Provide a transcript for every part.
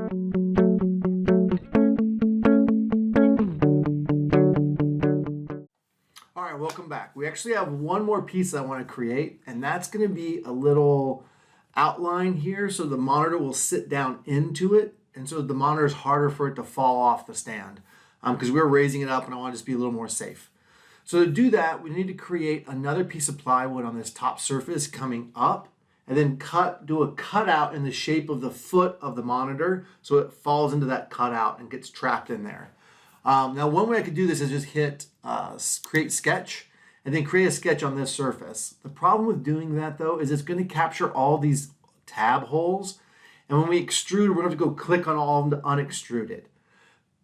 All right, welcome back. We actually have one more piece I want to create, and that's going to be a little outline here so the monitor will sit down into it, and so the monitor is harder for it to fall off the stand because we're raising it up and I want to just be a little more safe. So to do that, we need to create another piece of plywood on this top surface coming up, and then do a cutout in the shape of the foot of the monitor so it falls into that cutout and gets trapped in there. Now, one way I could do this is just hit create sketch and then create a sketch on this surface. The problem with doing that though is it's going to capture all these tab holes, and when we extrude, we're going to go click on all of them to unextrude it.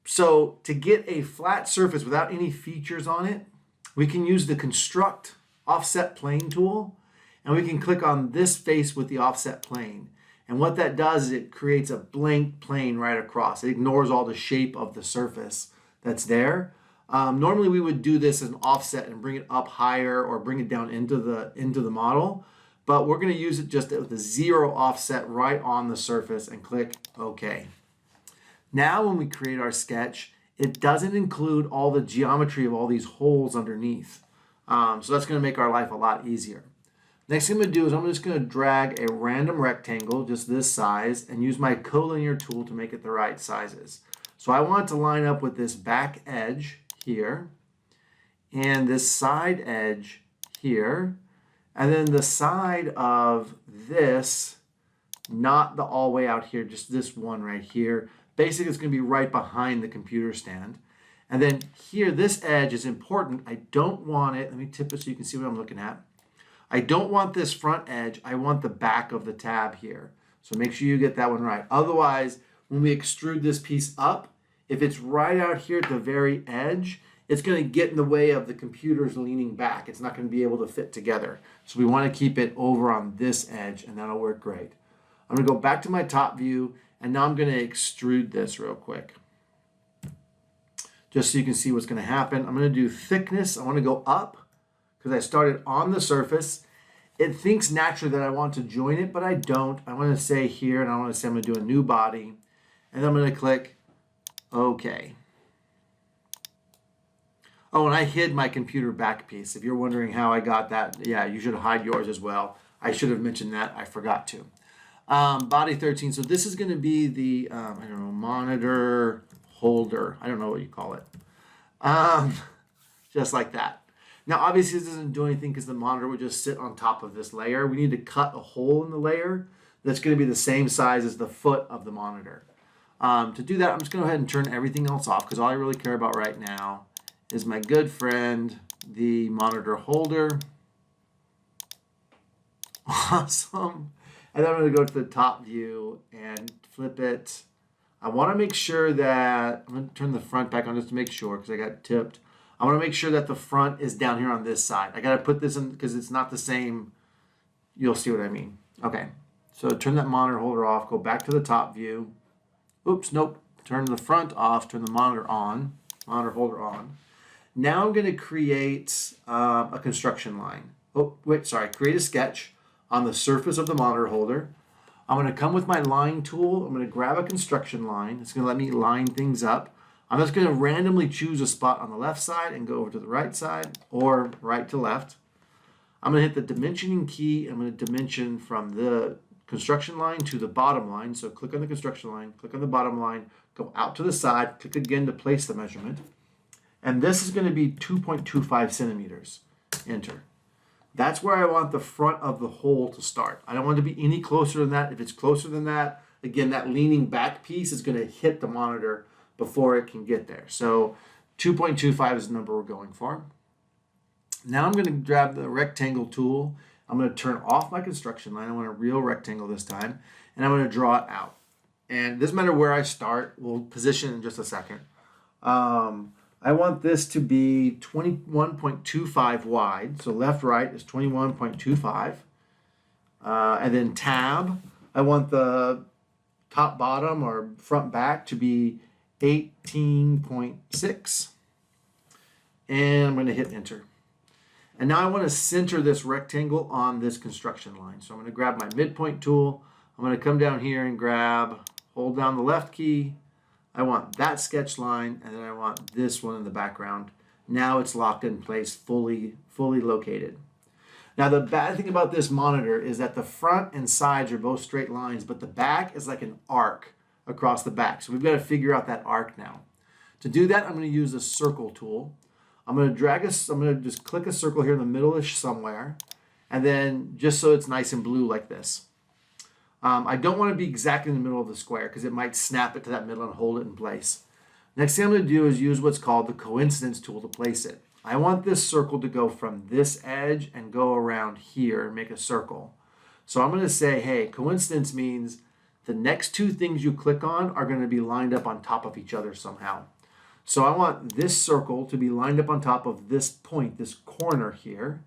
So to get a flat surface without any features on it, we can use the construct offset plane tool, and we can click on this face with the offset plane. And what that does is it creates a blank plane right across. It ignores all the shape of the surface that's there. Normally we would do this as an offset and bring it up higher or bring it down into the model, but we're going to use it just with a 0 offset right on the surface and click OK. Now when we create our sketch, it doesn't include all the geometry of all these holes underneath. So that's going to make our life a lot easier. Next thing I'm going to do is I'm just going to drag a random rectangle, just this size, and use my collinear tool to make it the right sizes. So I want it to line up with this back edge here, and this side edge here, and then the side of this, not the all the way out here, just this one right here. Basically, it's going to be right behind the computer stand. And then here, this edge is important. I don't want it. Let me tip it so you can see what I'm looking at. I don't want this front edge. I want the back of the tab here. So make sure you get that one right. Otherwise, when we extrude this piece up, if it's right out here at the very edge, it's going to get in the way of the computer's leaning back. It's not going to be able to fit together. So we want to keep it over on this edge, and that'll work great. I'm going to go back to my top view, and now I'm going to extrude this real quick, just so you can see what's going to happen. I'm going to do thickness. I want to go up because I started on the surface. It thinks naturally that I want to join it, but I don't. I want to say here, and I want to say I'm going to do a new body, and then I'm going to click OK. Oh, and I hid my computer back piece. If you're wondering how I got that, yeah, you should hide yours as well. I should have mentioned that. I forgot to. Body 13. So this is going to be the, I don't know, monitor holder. I don't know what you call it. Just like that. Now, obviously, this doesn't do anything because the monitor would just sit on top of this layer. We need to cut a hole in the layer that's going to be the same size as the foot of the monitor. To do that, I'm just going to go ahead and turn everything else off because all I really care about right now is my good friend, the monitor holder. Awesome. And then I'm going to go to the top view and flip it. I want to make sure that, I'm going to turn the front back on just to make sure because I got tipped. I want to make sure that the front is down here on this side. I got to put this in because it's not the same. You'll see what I mean. Okay, so turn that monitor holder off, go back to the top view. Oops, nope. Turn the front off, turn the monitor on, monitor holder on. Now I'm going to create a construction line. Oh, wait, sorry. Create a sketch on the surface of the monitor holder. I'm going to come with my line tool. I'm going to grab a construction line. It's going to let me line things up. I'm just going to randomly choose a spot on the left side and go over to the right side or right to left. I'm going to hit the dimensioning key. I'm going to dimension from the construction line to the bottom line. So click on the construction line, click on the bottom line, go out to the side, click again to place the measurement. And this is going to be 2.25 centimeters. Enter. That's where I want the front of the hole to start. I don't want it to be any closer than that. If it's closer than that, again, that leaning back piece is going to hit the monitor before it can get there. So 2.25 is the number we're going for. Now I'm going to grab the rectangle tool. I'm going to turn off my construction line. I want a real rectangle this time. And I'm going to draw it out. And it doesn't matter where I start. We'll position in just a second. I want this to be 21.25 wide. So left, right is 21.25. And then tab, I want the top, bottom, or front, back to be 18.6. And I'm going to hit enter. And now I want to center this rectangle on this construction line. So I'm going to grab my midpoint tool. I'm going to come down here and grab hold down the left key. I want that sketch line, and then I want this one in the background. Now it's locked in place, fully located. Now the bad thing about this monitor is that the front and sides are both straight lines, but the back is like an arc across the back. So we've got to figure out that arc now. To do that, I'm going to use the circle tool. I'm going to just click a circle here in the middle-ish somewhere, and then just so it's nice and blue like this. I don't want to be exactly in the middle of the square because it might snap it to that middle and hold it in place. Next thing I'm going to do is use what's called the coincidence tool to place it. I want this circle to go from this edge and go around here and make a circle. So I'm going to say, hey, coincidence means the next two things you click on are going to be lined up on top of each other somehow. So I want this circle to be lined up on top of this point, this corner here.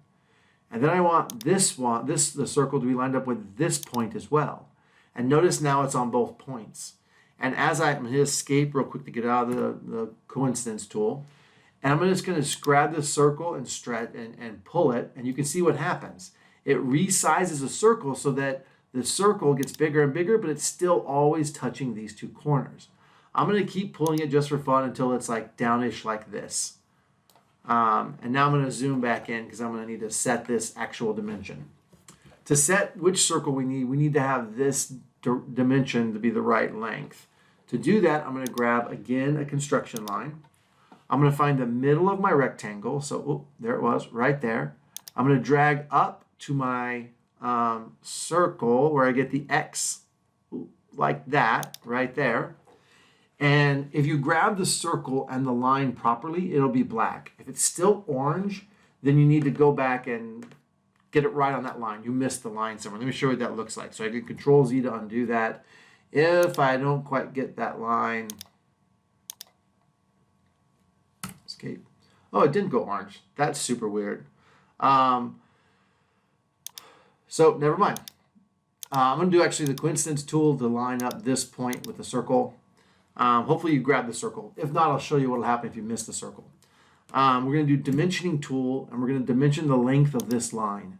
And then I want the circle to be lined up with this point as well. And notice now it's on both points. And I'm going to escape real quick to get out of the coincidence tool. And I'm just going to grab this circle and stretch and pull it. And you can see what happens. It resizes a circle so that the circle gets bigger and bigger, but it's still always touching these two corners. I'm going to keep pulling it just for fun until it's like downish like this. And now I'm going to zoom back in because I'm going to need to set this actual dimension. To set which circle we need to have this dimension to be the right length. To do that, I'm going to grab, again, a construction line. I'm going to find the middle of my rectangle. So, there it was, right there. I'm going to drag up to my circle where I get the X, like that, right there. And if you grab the circle and the line properly, it'll be black. If it's still orange, then you need to go back and get it right on that line. You missed the line somewhere. Let me show you what that looks like. So I can Control Z to undo that. If I don't quite get that line, escape. Oh, it didn't go orange. That's super weird. So never mind. I'm going to do actually the coincidence tool to line up this point with the circle. Hopefully you grab the circle. If not, I'll show you what will happen if you miss the circle. We're going to do dimensioning tool, and we're going to dimension the length of this line.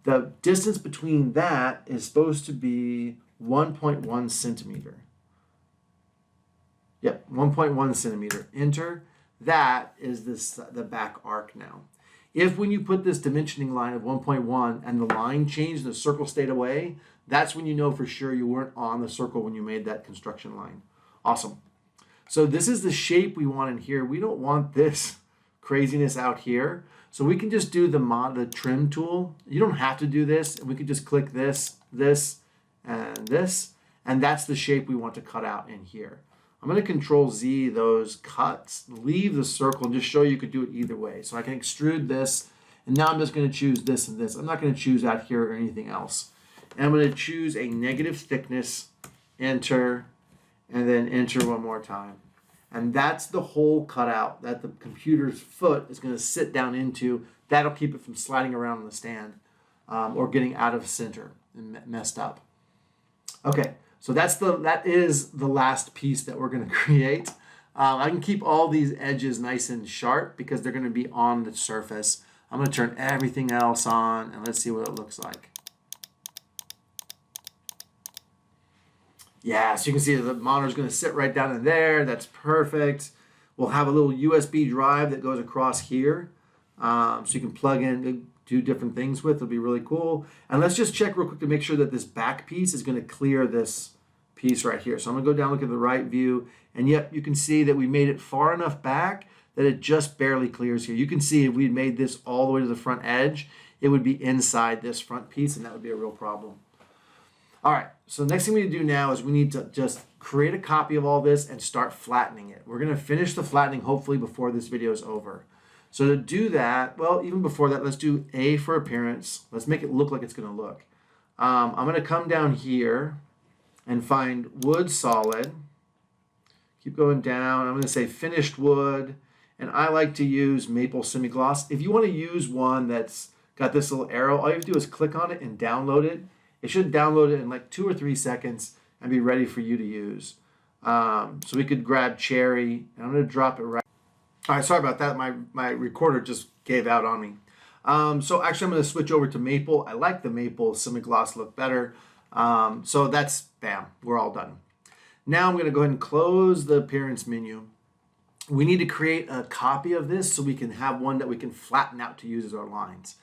The distance between that is supposed to be 1.1 centimeter. Yep, 1.1 centimeter. Enter. That is the back arc now. If when you put this dimensioning line of 1.1 and the line changed, the circle stayed away, that's when you know for sure you weren't on the circle when you made that construction line. Awesome. So this is the shape we want in here. We don't want this craziness out here. So we can just do the trim tool. You don't have to do this. We can just click this, and this, and that's the shape we want to cut out in here. I'm going to Control Z those cuts, leave the circle, and just show you could do it either way. So I can extrude this, and now I'm just going to choose this and this. I'm not going to choose out here or anything else. And I'm going to choose a negative thickness, enter, and then enter one more time. And that's the hole cut out that the computer's foot is going to sit down into. That'll keep it from sliding around on the stand or getting out of center and messed up. Okay, so that is the last piece that we're going to create. I can keep all these edges nice and sharp because they're going to be on the surface. I'm going to turn everything else on, and let's see what it looks like. Yeah, so you can see the monitor's going to sit right down in there. That's perfect. We'll have a little USB drive that goes across here. So you can plug in, do different things with. It'll be really cool. And let's just check real quick to make sure that this back piece is going to clear this piece right here. So I'm going to go down, look at the right view. And yep, you can see that we made it far enough back that it just barely clears here. You can see if we made this all the way to the front edge, it would be inside this front piece, and that would be a real problem. All right, so the next thing we need to do now is we need to just create a copy of all this and start flattening it. We're going to finish the flattening hopefully before this video is over. So to do that, well, even before that, let's do A for appearance. Let's make it look like it's going to look. I'm going to come down here and find wood solid. Keep going down. I'm going to say finished wood, and I like to use maple semi-gloss. If you want to use one that's got this little arrow, all you have to do is click on it and download it. It should download it in like 2 or 3 seconds and be ready for you to use. So we could grab cherry, and I'm going to drop it right. All right, sorry about that. My recorder just gave out on me. So actually, I'm going to switch over to maple. I like the maple semi-gloss look better. So that's, bam, we're all done. Now I'm going to go ahead and close the appearance menu. We need to create a copy of this so we can have one that we can flatten out to use as our lines.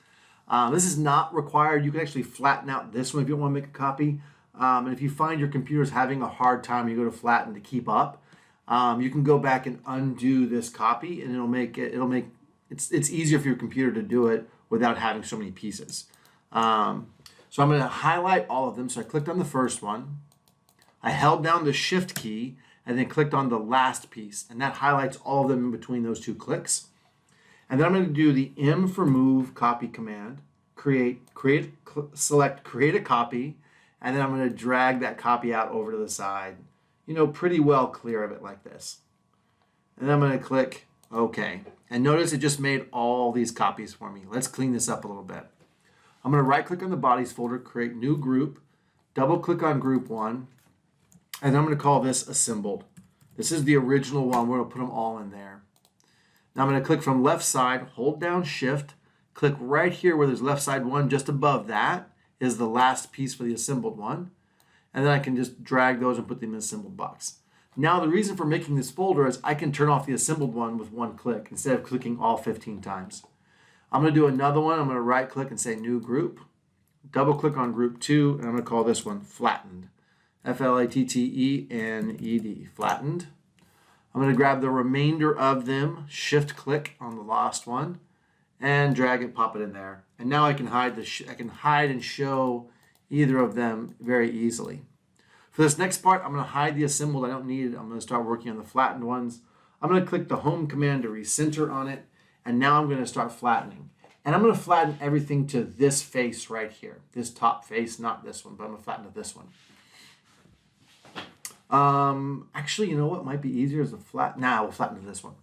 This is not required. You can actually flatten out this one if you don't want to make a copy. And if you find your computer's having a hard time, you go to flatten to keep up. You can go back and undo this copy, and it's easier for your computer to do it without having so many pieces. So I'm going to highlight all of them. So I clicked on the first one. I held down the shift key and then clicked on the last piece, and that highlights all of them in between those two clicks. And then I'm going to do the M for move copy command, select create a copy, and then I'm going to drag that copy out over to the side, pretty well clear of it like this. And then I'm going to click OK. And notice it just made all these copies for me. Let's clean this up a little bit. I'm going to right click on the bodies folder, create new group, double click on group 1, and I'm going to call this assembled. This is the original one. We're going to put them all in there. Now I'm going to click from left side, hold down shift, click right here where there's left side 1, just above that is the last piece for the assembled one. And then I can just drag those and put them in the assembled box. Now the reason for making this folder is I can turn off the assembled one with one click instead of clicking all 15 times. I'm going to do another one. I'm going to right click and say new group, double click on group 2, and I'm going to call this one flattened. Flattened, flattened. I'm going to grab the remainder of them, shift click on the last one, and drag it, pop it in there. And now I can hide and show either of them very easily. For this next part, I'm going to hide the assembled. I don't need it. I'm going to start working on the flattened ones. I'm going to click the home command to recenter on it, and now I'm going to start flattening. And I'm going to flatten everything to this face right here, this top face, not this one, but I'm going to flatten to this one. Actually, you know what might be easier is we'll flatten to this one.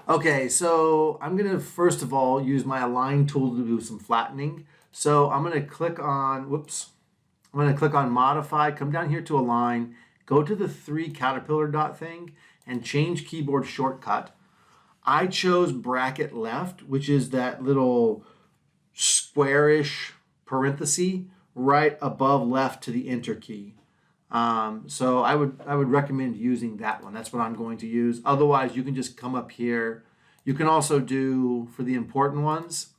Okay, so I'm going to first of all use my align tool to do some flattening. So I'm going to click on, modify, come down here to align, go to the 3 caterpillar dot thing and change keyboard shortcut. I chose bracket left, which is that little squarish parenthesis right above left to the enter key. So I would recommend using that one. That's what I'm going to use. Otherwise, you can just come up here. You can also do, for the important ones,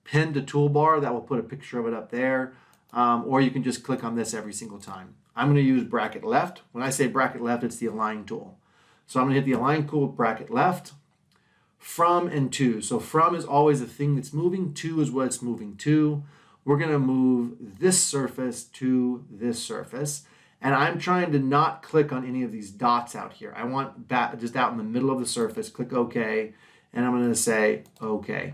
pin to toolbar. That will put a picture of it up there. Or you can just click on this every single time. I'm going to use bracket left. When I say bracket left, it's the align tool. So I'm going to hit the align tool with bracket left, from and to. So from is always the thing that's moving. To is what it's moving to. We're going to move this surface to this surface. And I'm trying to not click on any of these dots out here. I want just out in the middle of the surface. Click OK. And I'm going to say OK.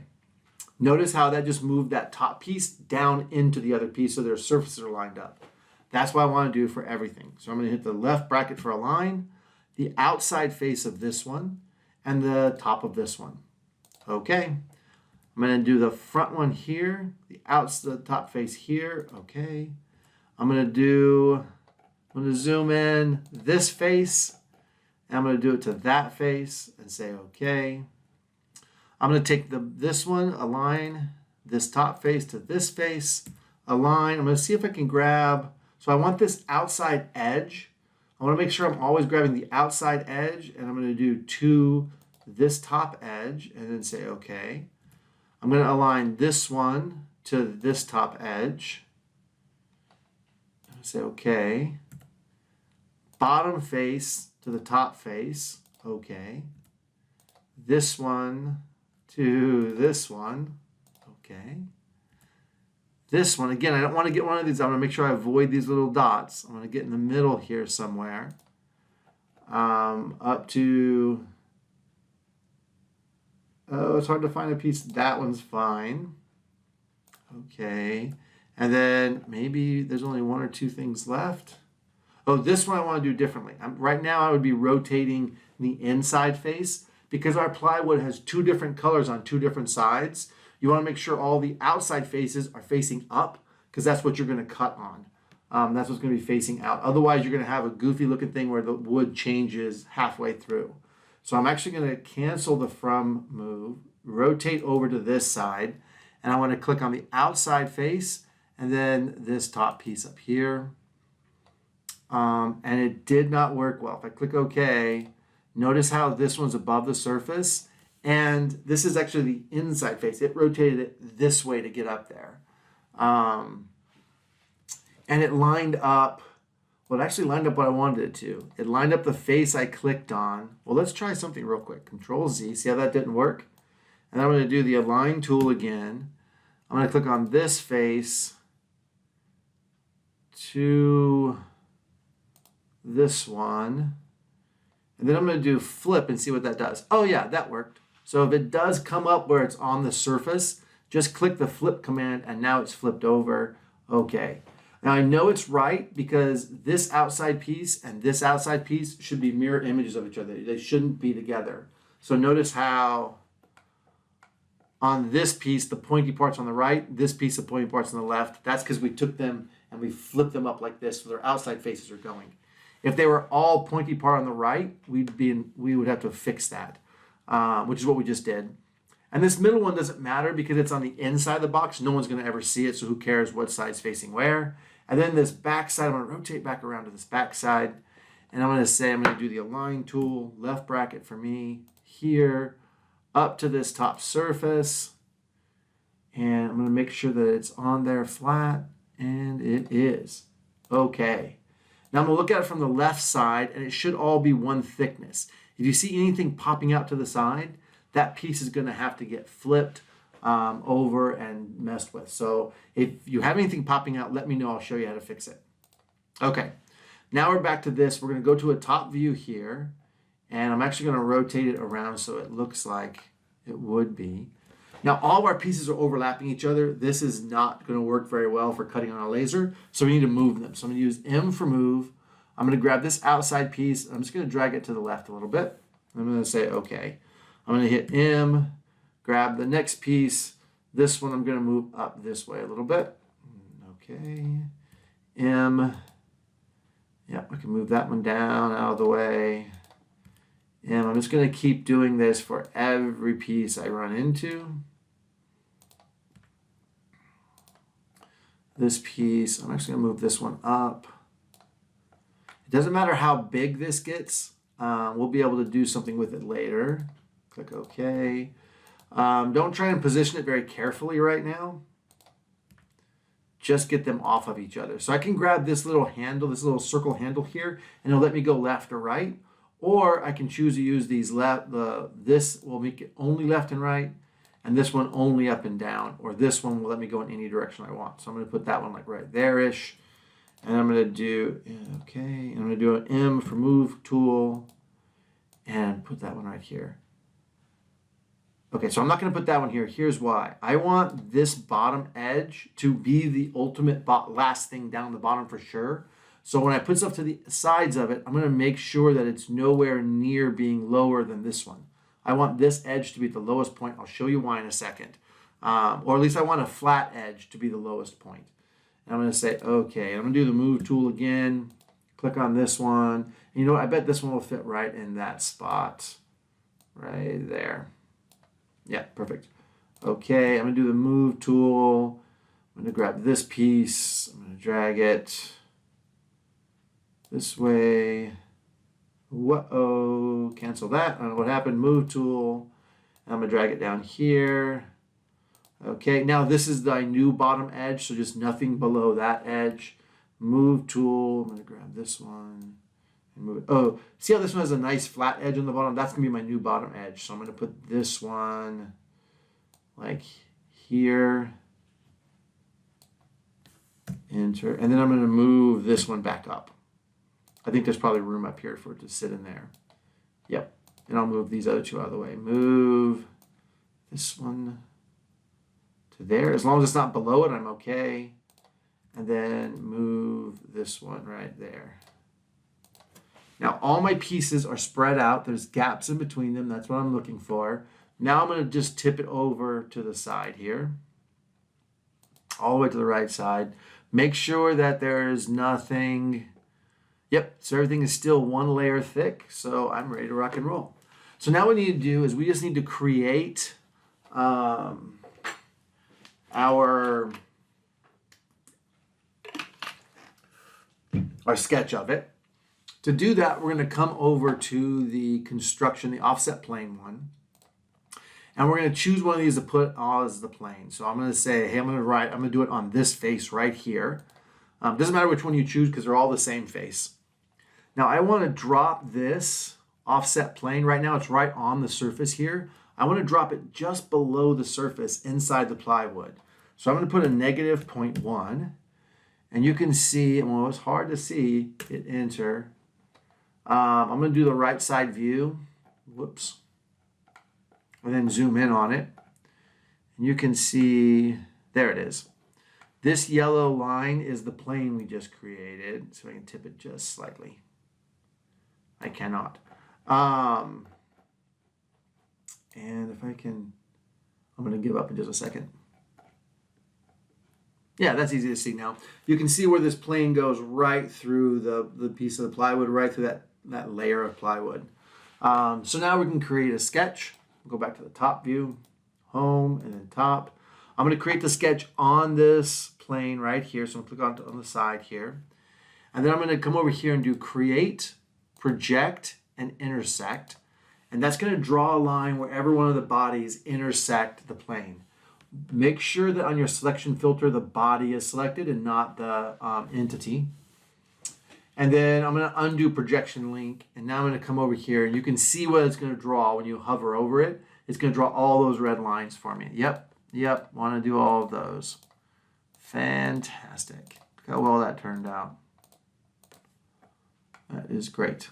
Notice how that just moved that top piece down into the other piece so their surfaces are lined up. That's what I want to do for everything. So I'm going to hit the left bracket for align, the outside face of this one, and the top of this one. OK. I'm going to do the front one here, the top face here. OK. I'm going to zoom in this face, and I'm going to do it to that face and say OK. I'm going to take this one, align this top face to this face, align. I'm going to see if I can grab, so I want this outside edge. I want to make sure I'm always grabbing the outside edge, and I'm going to do to this top edge and then say OK. I'm going to align this one to this top edge. Say OK. Bottom face to the top face. OK. This one to this one. Okay. This one, again, I don't want to get one of these. I'm going to make sure I avoid these little dots. I'm going to get in the middle here somewhere. Up to, oh, it's hard to find a piece. That one's fine. Okay. And then maybe there's only 1 or 2 things left. Oh, this one I want to do differently. Right now I would be rotating the inside face because our plywood has 2 different colors on 2 different sides. You want to make sure all the outside faces are facing up because that's what you're going to cut on. That's what's going to be facing out. Otherwise, you're going to have a goofy looking thing where the wood changes halfway through. So I'm actually going to cancel the from move, rotate over to this side, and I want to click on the outside face and then this top piece up here. and it did not work well. If I click OK, notice how this one's above the surface, and this is actually the inside face. It rotated it this way to get up there. And it lined up, well, it actually lined up what I wanted it to. It lined up the face I clicked on. Well, let's try something real quick. Control Z, see how that didn't work? And I'm going to do the Align tool again. I'm going to click on this face to this one. And then I'm going to do flip and see what that does. Oh yeah, that worked. So if it does come up where it's on the surface, just click the flip command and now it's flipped over. Okay. Now I know it's right because this outside piece and this outside piece should be mirror images of each other. They shouldn't be together. So notice how on this piece, the pointy part's on the right, this piece, the pointy part's on the left. That's because we took them and we flipped them up like this so their outside faces are going. If they were all pointy part on the right, we would have to fix that, which is what we just did. And this middle one doesn't matter because it's on the inside of the box. No one's going to ever see it, so who cares what side's facing where. And then this back side, I'm going to rotate back around to this back side. And I'm going to say I'm going to do the Align tool, left bracket for me, here, up to this top surface. And I'm going to make sure that it's on there flat, and it is. Okay. Now I'm going to look at it from the left side, and it should all be one thickness. If you see anything popping out to the side, that piece is going to have to get flipped over and messed with. So if you have anything popping out, let me know. I'll show you how to fix it. Okay, now we're back to this. We're going to go to a top view here, and I'm actually going to rotate it around so it looks like it would be. Now all of our pieces are overlapping each other. This is not going to work very well for cutting on a laser, so we need to move them. So I'm going to use M for move. I'm going to grab this outside piece. I'm just going to drag it to the left a little bit. I'm going to say okay. I'm going to hit M, grab the next piece. This one I'm going to move up this way a little bit. Okay. M. Yep, I can move that one down out of the way. And I'm just going to keep doing this for every piece I run into. This piece, I'm actually going to move this one up. It doesn't matter how big this gets. We'll be able to do something with it later. Click OK. Don't try and position it very carefully right now. Just get them off of each other. So I can grab this little handle, this little circle handle here, and it'll let me go left or right. Or I can choose to use these this will make it only left and right, and this one only up and down, or this one will let me go in any direction I want. So I'm going to put that one like right there-ish, and I'm going to do, okay, and I'm going to do an M for move tool, and put that one right here. Okay, so I'm not going to put that one here. Here's why. I want this bottom edge to be the ultimate last thing down the bottom for sure. So when I put stuff to the sides of it, I'm going to make sure that it's nowhere near being lower than this one. I want this edge to be the lowest point. I'll show you why in a second. Or at least I want a flat edge to be the lowest point. And I'm going to say, okay, I'm going to do the move tool again. Click on this one. And you know what? I bet this one will fit right in that spot. Right there. Yeah, perfect. Okay, I'm going to do the move tool. I'm going to grab this piece. I'm going to drag it this way. Whoa, cancel that. I don't know what happened. Move tool. And I'm going to drag it down here. Okay, now this is the new bottom edge, so just nothing below that edge. Move tool. I'm going to grab this one and move it. Oh, see how this one has a nice flat edge on the bottom? That's going to be my new bottom edge. So I'm going to put this one like here. Enter. And then I'm going to move this one back up. I think there's probably room up here for it to sit in there. Yep. And I'll move these other two out of the way. Move this one to there. As long as it's not below it, I'm okay. And then move this one right there. Now all my pieces are spread out. There's gaps in between them. That's what I'm looking for. Now I'm going to just tip it over to the side here. All the way to the right side. Make sure that there's nothing. Yep, so everything is still one layer thick, so I'm ready to rock and roll. So now what we need to do is we just need to create our our sketch of it. To do that, we're going to come over to the construction, the offset plane one. And we're going to choose one of these to put as the plane. So I'm going to say, hey, I'm going to do it on this face right here. Doesn't matter which one you choose because they're all the same face. Now I want to drop this offset plane. Right now it's right on the surface here. I want to drop it just below the surface inside the plywood. So I'm going to put a negative 0.1. And you can see, well, it's hard to see, hit enter. I'm going to do the right side view. Whoops. And then zoom in on it. And you can see, there it is. This yellow line is the plane we just created. So I can tip it just slightly. I cannot. And if I can, I'm going to give up in just a second. Yeah, that's easy to see now. You can see where this plane goes right through the piece of the plywood, right through that layer of plywood. So now we can create a sketch. Go back to the top view, home, and then top. I'm going to create the sketch on this plane right here. So I'm going to click on the side here. And then I'm going to come over here and do create, project, and intersect. And that's going to draw a line wherever one of the bodies intersect the plane. Make sure that on your selection filter, the body is selected and not the entity. And then I'm going to undo projection link. And now I'm going to come over here and you can see what it's going to draw when you hover over it. It's going to draw all those red lines for me. Yep, want to do all of those. Fantastic. Look how well that turned out. That is great.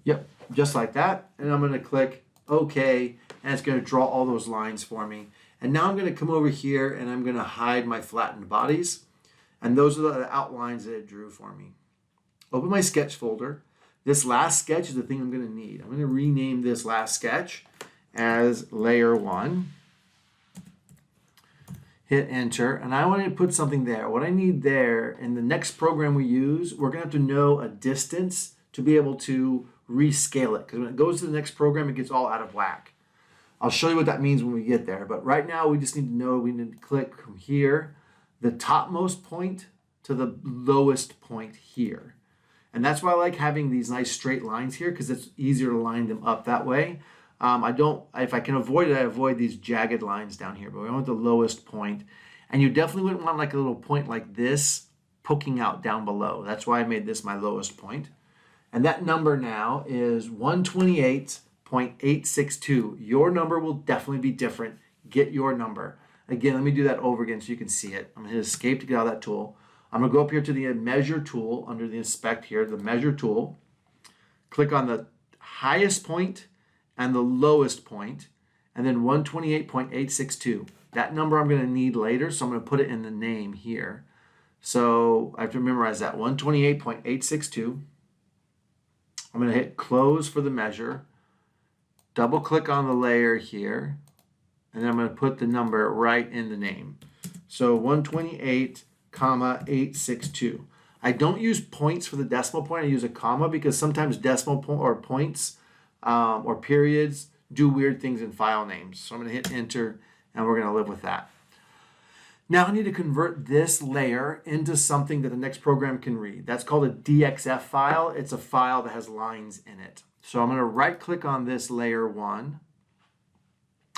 Yep, just like that. And I'm going to click OK, and it's going to draw all those lines for me. And now I'm going to come over here and I'm going to hide my flattened bodies. And those are the outlines that it drew for me. Open my sketch folder. This last sketch is the thing I'm going to need. I'm going to rename this last sketch as layer 1. Hit enter, and I want to put something there. What I need there, in the next program we use, we're going to have to know a distance to be able to rescale it, because when it goes to the next program, it gets all out of whack. I'll show you what that means when we get there, but right now we just need to know, we need to click from here, the topmost point to the lowest point here. And that's why I like having these nice straight lines here, because it's easier to line them up that way. If I can avoid it, I avoid these jagged lines down here, but we want the lowest point. And you definitely wouldn't want like a little point like this poking out down below. That's why I made this my lowest point. And that number now is 128.862. Your number will definitely be different. Get your number. Again, let me do that over again so you can see it. I'm going to hit escape to get out of that tool. I'm going to go up here to the measure tool under the inspect here, the measure tool. Click on the highest point and the lowest point, and then 128.862. That number I'm going to need later, so I'm going to put it in the name here. So I have to memorize that, 128.862. I'm going to hit close for the measure, double click on the layer here, and then I'm going to put the number right in the name. So 128.862. I don't use points for the decimal point, I use a comma because sometimes decimal point or points or periods do weird things in file names. So I'm going to hit enter and we're going to live with that. Now I need to convert this layer into something that the next program can read. That's called a DXF file. It's a file that has lines in it. So I'm going to right click on this layer 1.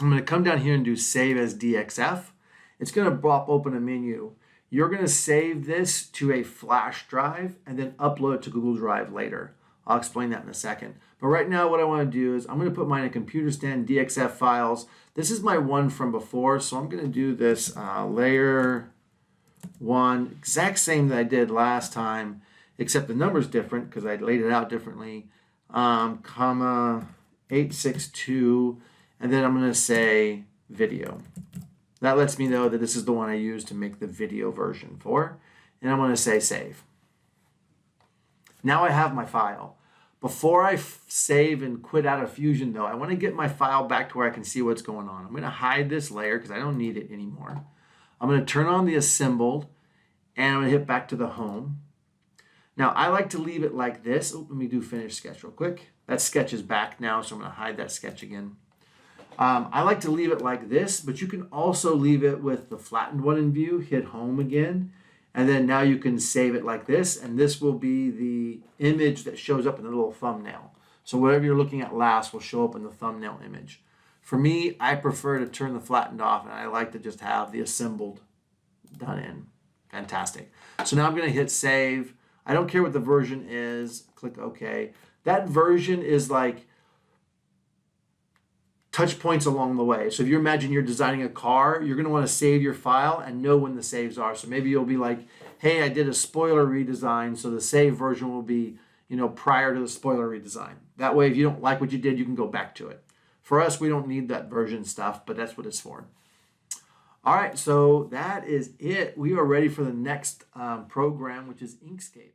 I'm going to come down here and do save as DXF. It's going to pop open a menu. You're going to save this to a flash drive and then upload it to Google Drive later. I'll explain that in a second. But right now what I want to do is I'm going to put mine in computer stand DXF files. This is my one from before, so I'm going to do this layer 1, exact same that I did last time, except the number's different because I laid it out differently, comma 862, and then I'm going to say video. That lets me know that this is the one I used to make the video version for, and I'm going to say save. Now I have my file. Before I save and quit out of Fusion though, I want to get my file back to where I can see what's going on. I'm going to hide this layer because I don't need it anymore. I'm going to turn on the assembled and I'm going to hit back to the home. Now I like to leave it like this. Oh, let me do finish sketch real quick. That sketch is back now, so I'm going to hide that sketch again. I like to leave it like this, but you can also leave it with the flattened one in view, hit home again, And then now you can save it like this, and this will be the image that shows up in the little thumbnail. So whatever you're looking at last will show up in the thumbnail image. For me, I prefer to turn the flattened off, and I like to just have the assembled done in. Fantastic. So now I'm going to hit save. I don't care what the version is. Click OK. That version is like touch points along the way. So if you imagine you're designing a car, you're going to want to save your file and know when the saves are. So maybe you'll be like, hey, I did a spoiler redesign, so the save version will be, prior to the spoiler redesign. That way, if you don't like what you did, you can go back to it. For us, we don't need that version stuff, but that's what it's for. All right, so that is it. We are ready for the next program, which is Inkscape.